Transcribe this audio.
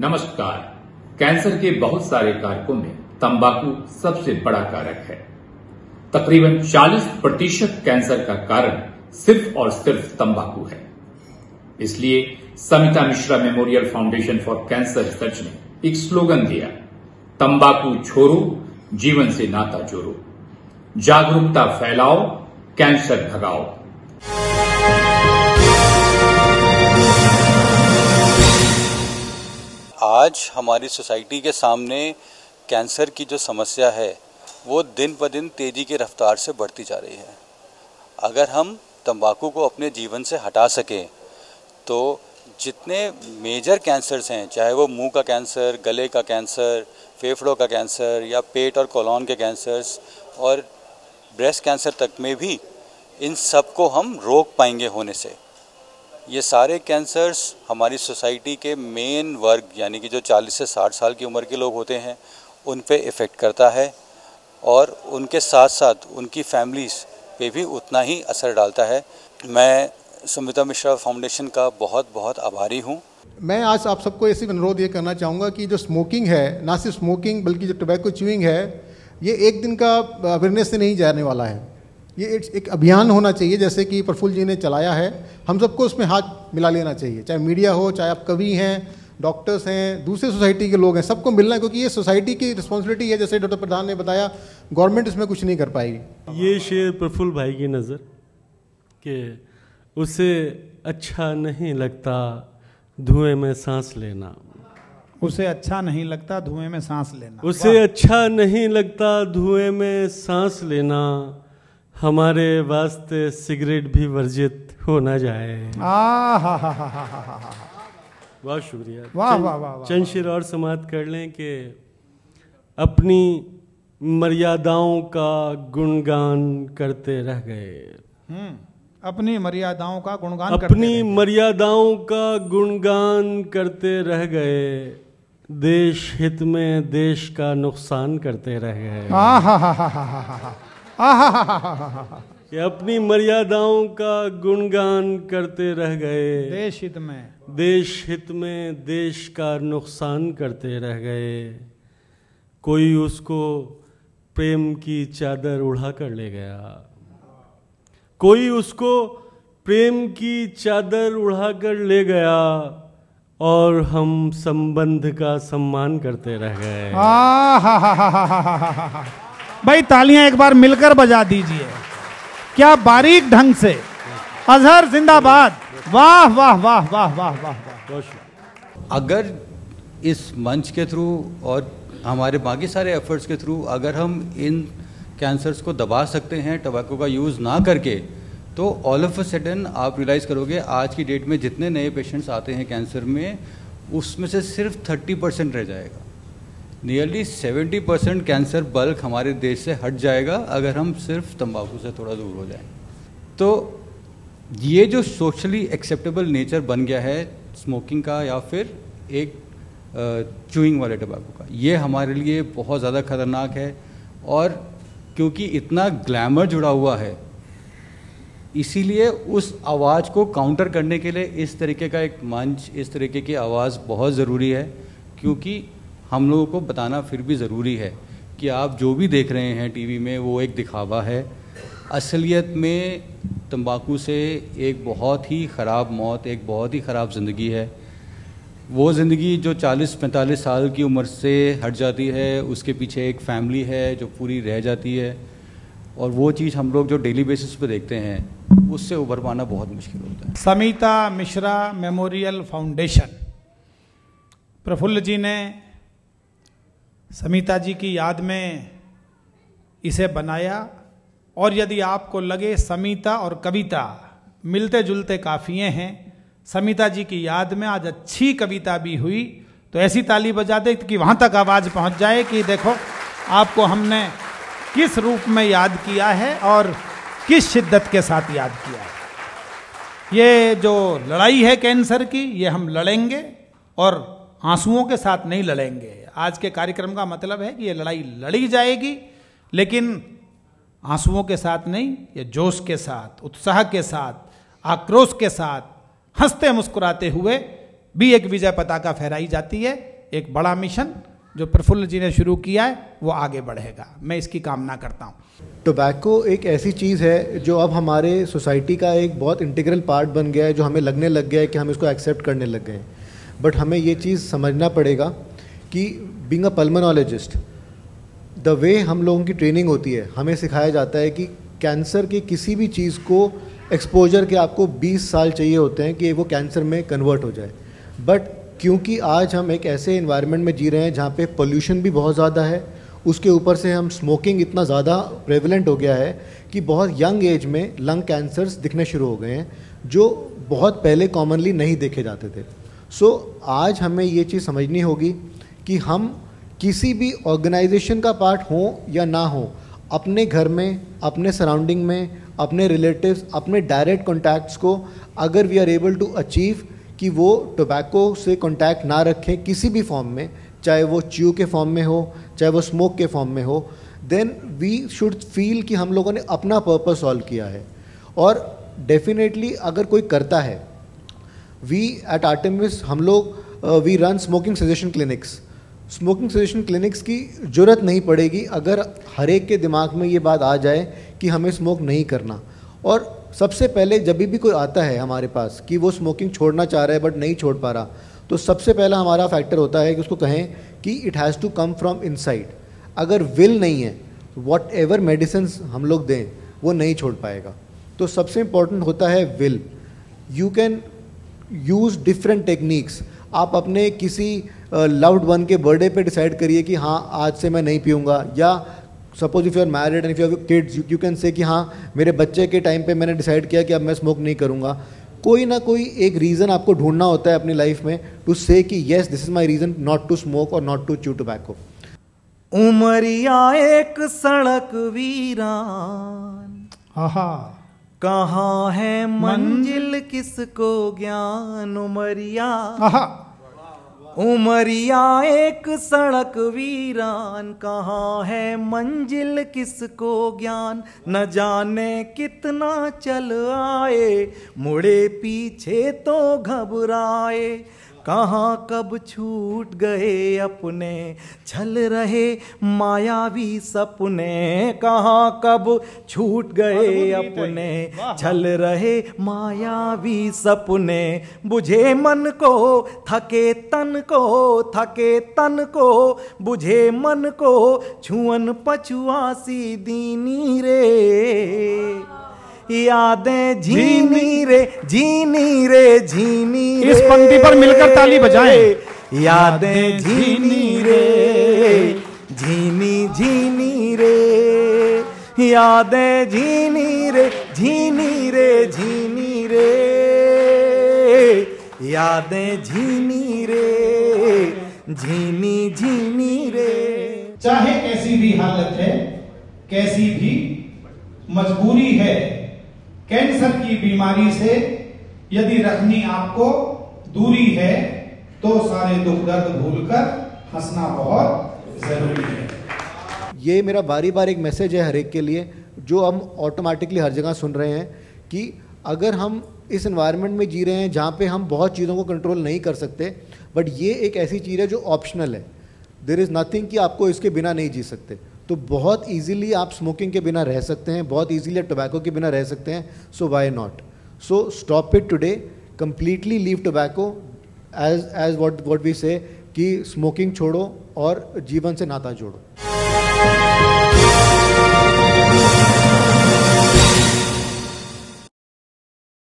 नमस्कार। कैंसर के बहुत सारे कारकों में तंबाकू सबसे बड़ा कारक है। तकरीबन 40% कैंसर का कारण सिर्फ और सिर्फ तंबाकू है। इसलिए Samita Mishra memorial foundation for cancer research ने एक स्लोगन दिया, तंबाकू छोड़ो, जीवन से नाता जोड़ो। जागरूकता फैलाओ, कैंसर भगाओ। आज हमारी सोसाइटी के सामने कैंसर की जो समस्या है वो दिन ब दिन तेज़ी की रफ्तार से बढ़ती जा रही है। अगर हम तंबाकू को अपने जीवन से हटा सकें तो जितने मेजर कैंसर्स हैं, चाहे वो मुंह का कैंसर, गले का कैंसर, फेफड़ों का कैंसर या पेट और कोलन के कैंसर्स और ब्रेस्ट कैंसर तक में भी, इन सब को हम रोक पाएंगे होने से। ये सारे कैंसर्स हमारी सोसाइटी के मेन वर्ग यानी कि जो 40 से 60 साल की उम्र के लोग होते हैं उन पे इफ़ेक्ट करता है और उनके साथ साथ उनकी फैमिलीज़ पे भी उतना ही असर डालता है। मैं समिता मिश्रा फाउंडेशन का बहुत बहुत आभारी हूँ। मैं आज आप सबको ऐसी अनुरोध ये करना चाहूँगा कि जो स्मोकिंग है, ना सिर्फ स्मोकिंग बल्कि जो टोबैको च्यूइंग है, ये एक दिन का अवेयरनेस से नहीं जाने वाला है। ये एक अभियान होना चाहिए, जैसे कि प्रफुल्ल जी ने चलाया है। हम सबको उसमें हाथ मिला लेना चाहिए, चाहे मीडिया हो, चाहे आप कवि हैं, डॉक्टर्स हैं, दूसरे सोसाइटी के लोग हैं, सबको मिलना है, क्योंकि ये सोसाइटी की रिस्पॉन्सिबिलिटी है। जैसे डॉक्टर प्रधान ने बताया, गवर्नमेंट इसमें कुछ नहीं कर पाएगी। ये शेर प्रफुल्ल भाई की नज़र कि उसे अच्छा नहीं लगता धुएं में सांस लेना, उसे अच्छा नहीं लगता धुएं में सांस लेना, उसे अच्छा नहीं लगता धुएं में सांस लेना, हमारे वास्ते सिगरेट भी वर्जित हो ना जाए। बहुत शुक्रिया। वाह वाह वाह। चंद शेर और समाप्त कर लें कि अपनी मर्यादाओं का गुणगान करते रह गए। अपनी मर्यादाओं का गुणगान अपनी मर्यादाओं का गुणगान करते रह गए, देश हित में देश का नुकसान करते रह गए। कि अपनी मर्यादाओं का गुणगान करते रह गए, देश हित में देश का नुकसान करते रह गए। कोई उसको प्रेम की चादर उड़ा कर ले गया, कोई उसको प्रेम की चादर उड़ा कर ले गया और हम संबंध का सम्मान करते रह गए। भाई तालियां एक बार मिलकर बजा दीजिए। क्या बारीक ढंग से, अजहर जिंदाबाद। वाह वाह वाह वाह वाह वाह। अगर इस मंच के थ्रू और हमारे बाकी सारे एफर्ट्स के थ्रू अगर हम इन कैंसर्स को दबा सकते हैं टोबैको का यूज़ ना करके, तो ऑल ऑफ अ सडन आप रियलाइज़ करोगे आज की डेट में जितने नए पेशेंट्स आते हैं कैंसर में, उसमें से सिर्फ 30% रह जाएगा। नियरली 70% कैंसर बल्क हमारे देश से हट जाएगा अगर हम सिर्फ तंबाकू से थोड़ा दूर हो जाएं। तो ये जो सोशली एक्सेप्टेबल नेचर बन गया है स्मोकिंग का या फिर एक च्यूइंग वाले टोबैको का, ये हमारे लिए बहुत ज़्यादा खतरनाक है। और क्योंकि इतना ग्लैमर जुड़ा हुआ है, इसीलिए उस आवाज़ को काउंटर करने के लिए इस तरीके का एक मंच, इस तरीके की आवाज़ बहुत ज़रूरी है। क्योंकि हम लोगों को बताना फिर भी ज़रूरी है कि आप जो भी देख रहे हैं टीवी में वो एक दिखावा है। असलियत में तंबाकू से एक बहुत ही ख़राब मौत, एक बहुत ही ख़राब ज़िंदगी है। वो ज़िंदगी जो 40-45 साल की उम्र से हट जाती है, उसके पीछे एक फैमिली है जो पूरी रह जाती है, और वो चीज़ हम लोग जो डेली बेसिस पे देखते हैं उससे उभर पाना बहुत मुश्किल होता है। समिता मिश्रा मेमोरियल फाउंडेशन, प्रफुल्ल जी ने समिता जी की याद में इसे बनाया। और यदि आपको लगे समिता और कविता मिलते जुलते काफिए हैं, समिता जी की याद में आज अच्छी कविता भी हुई, तो ऐसी ताली बजा दे कि वहाँ तक आवाज़ पहुँच जाए कि देखो आपको हमने किस रूप में याद किया है और किस शिद्दत के साथ याद किया है। ये जो लड़ाई है कैंसर की, ये हम लड़ेंगे और आंसुओं के साथ नहीं लड़ेंगे। आज के कार्यक्रम का मतलब है कि ये लड़ाई लड़ी जाएगी, लेकिन आंसुओं के साथ नहीं, ये जोश के साथ, उत्साह के साथ, आक्रोश के साथ, हंसते मुस्कुराते हुए भी एक विजय पताका फहराई जाती है। एक बड़ा मिशन जो प्रफुल्ल जी ने शुरू किया है वो आगे बढ़ेगा। मैं इसकी कामना करता हूँ। टोबैको एक ऐसी चीज़ है जो अब हमारे सोसाइटी का एक बहुत इंटीग्रल पार्ट बन गया है, जो हमें लगने लग गया है कि हम इसको एक्सेप्ट करने लग गए हैं। बट हमें ये चीज़ समझना पड़ेगा कि being a pulmonologist, the way हम लोगों की ट्रेनिंग होती है, हमें सिखाया जाता है कि कैंसर की किसी भी चीज़ को एक्सपोजर के आपको 20 साल चाहिए होते हैं कि वो कैंसर में कन्वर्ट हो जाए। बट क्योंकि आज हम एक ऐसे इन्वायरमेंट में जी रहे हैं जहाँ पे पोल्यूशन भी बहुत ज़्यादा है, उसके ऊपर से हम स्मोकिंग इतना ज़्यादा प्रेवलेंट हो गया है कि बहुत यंग एज में लंग कैंसर्स दिखने शुरू हो गए हैं, जो बहुत पहले कॉमनली नहीं देखे जाते थे। सो आज हमें ये चीज़ समझनी होगी कि हम किसी भी ऑर्गेनाइजेशन का पार्ट हों या ना हो, अपने घर में, अपने सराउंडिंग में, अपने रिलेटिव्स, अपने डायरेक्ट कॉन्टैक्ट्स को अगर we are able to achieve कि वो टोबैको से कॉन्टैक्ट ना रखें किसी भी फॉर्म में, चाहे वो च्यू के फॉर्म में हो, चाहे वो स्मोक के फॉर्म में हो, देन वी शुड फील कि हम लोगों ने अपना पर्पस सॉल्व किया है। और डेफिनेटली अगर कोई करता है, वी एट आर्टेमिस हम लोग we run smoking cessation clinics. Smoking cessation clinics की ज़रूरत नहीं पड़ेगी अगर हर एक के दिमाग में ये बात आ जाए कि हमें स्मोक नहीं करना। और सबसे पहले जब भी कोई आता है हमारे पास कि वो स्मोकिंग छोड़ना चाह रहा है बट नहीं छोड़ पा रहा, तो सबसे पहला हमारा फैक्टर होता है कि उसको कहें कि it has to come from inside. अगर विल नहीं है, वॉट एवर मेडिसिन हम लोग दें वो नहीं छोड़ पाएगा। तो सबसे इम्पॉर्टेंट होता है will. You can use different techniques. आप अपने किसी लव्ड वन के बर्थडे पे डिसाइड करिए कि हाँ आज से मैं नहीं पीऊँगा, या suppose if you are married and if you have kids you can say कि हाँ मेरे बच्चे के टाइम पे मैंने डिसाइड किया कि अब मैं स्मोक नहीं करूँगा। कोई ना कोई एक रीज़न आपको ढूंढना होता है अपनी लाइफ में टू से कि yes this is my reason not to smoke और not to chew tobacco. Umaria एक सड़क वीरान, कहाँ है मंजिल किसको ज्ञान। उमरिया एक सड़क वीरान, कहाँ है मंजिल किसको ज्ञान। न जाने कितना चल आए, मुड़े पीछे तो घबराए। कहाँ कब छूट गए अपने, छल रहे मायावी सपने। कहाँ कब छूट गए अपने, छल रहे मायावी सपने। बुझे मन को थके तन को, थके तन को बुझे मन को। छुअन पछुआसी दीनी रे, यादें झीनी रे, झीनी रे, झीनी रे। इस पंक्ति पर मिलकर ताली बजाएं। यादें झीनी रे, झीनी झीनी रे। यादें झीनी रे, झीनी रे, झीनी रे। यादें झीनी रे, झीनी झीनी रे। चाहे कैसी भी हालत है, कैसी भी मजबूरी है, कैंसर की बीमारी से यदि रखनी आपको दूरी है, तो सारे दुख दर्द भूलकर हंसना बहुत जरूरी है। ये मेरा बारी बार एक मैसेज है हर एक के लिए, जो हम ऑटोमेटिकली हर जगह सुन रहे हैं कि अगर हम इस एनवायरनमेंट में जी रहे हैं जहाँ पे हम बहुत चीज़ों को कंट्रोल नहीं कर सकते, बट ये एक ऐसी चीज़ है जो ऑप्शनल है। देयर इज़ नथिंग कि आपको इसके बिना नहीं जी सकते। तो बहुत इजीली आप स्मोकिंग के बिना रह सकते हैं, बहुत इजीली आप टोबैको के बिना रह सकते हैं। So why not? So stop it today, completely leave tobacco, as what we say कि स्मोकिंग छोड़ो और जीवन से नाता जोड़ो।